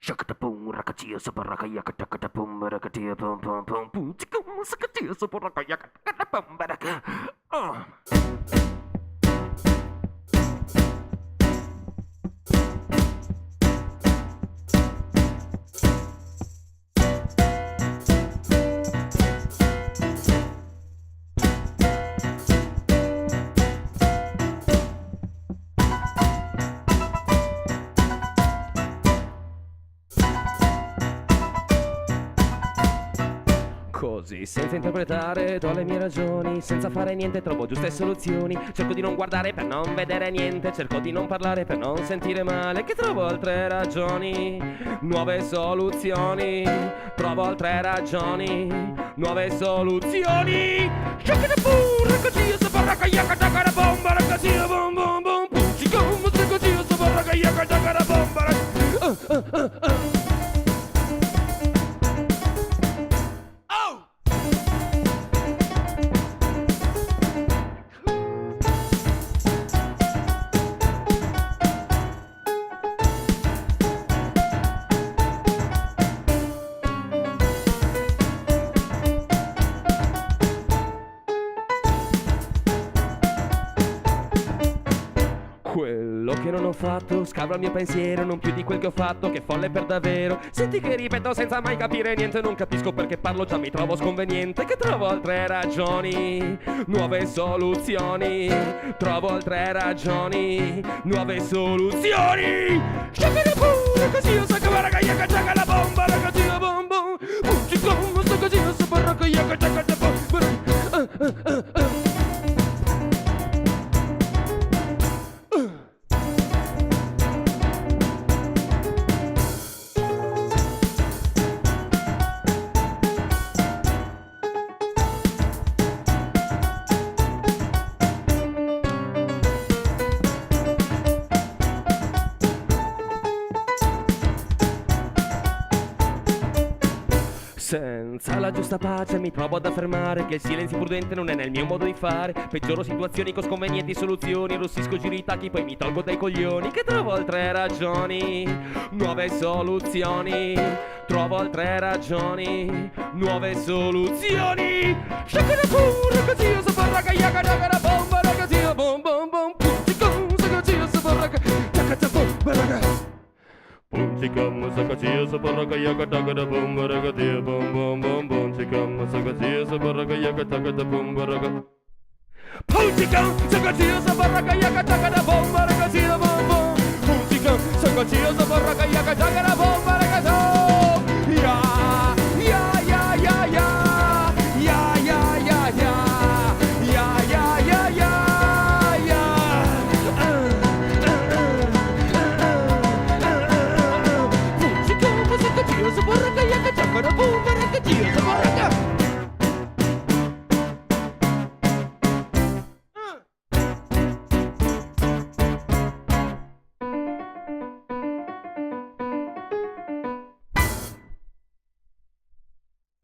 Shakataboom, rakatia, saparakayaka, takataboom, barakatia, pum pum pum, pum, chikum, sakatia, saparakayaka, takataboom, baraka. Così, senza interpretare, do le mie ragioni. Senza fare niente, trovo giuste soluzioni. Cerco di non guardare per non vedere niente. Cerco di non parlare per non sentire male. Che trovo altre ragioni, nuove soluzioni. Trovo altre ragioni, nuove soluzioni. Shakadaboom, così, sabaraka, yaka, takara, bomba, così, bom bom bom. Pucicum, così, sabaraka, yaka, takara, bomba. Quello che non ho fatto scava il mio pensiero, non più di quel che ho fatto, che folle per davvero. Senti che ripeto senza mai capire niente, non capisco perché parlo, già mi trovo sconveniente. Che trovo altre ragioni, nuove soluzioni. Trovo altre ragioni, nuove soluzioni. Shakadaboom, così io so che baraka yaka taka la bomba, ragazzi la bomba. Pucicum, sto così io so baraka yaka taka la bomba. Senza la giusta pace mi trovo ad affermare che il silenzio prudente non è nel mio modo di fare. Peggioro situazioni con sconvenienti soluzioni. Rossisco giro i tacchi poi mi tolgo dai coglioni. Che trovo altre ragioni, nuove soluzioni. Trovo altre ragioni, nuove soluzioni. Shakadaboom, così io so baraka yaka takara bomba, ragazzi bom bom bom. Pucicum, così io so baraka yaka bomba. Pucicum, sakatia, sabaraka yaka takata boom barakatia boom boom boom boom. Pucicum, sakatia, sabaraka yaka takata boom baraka. Pucicum, sakatia, sabaraka yaka takata boom barakatia boom boom.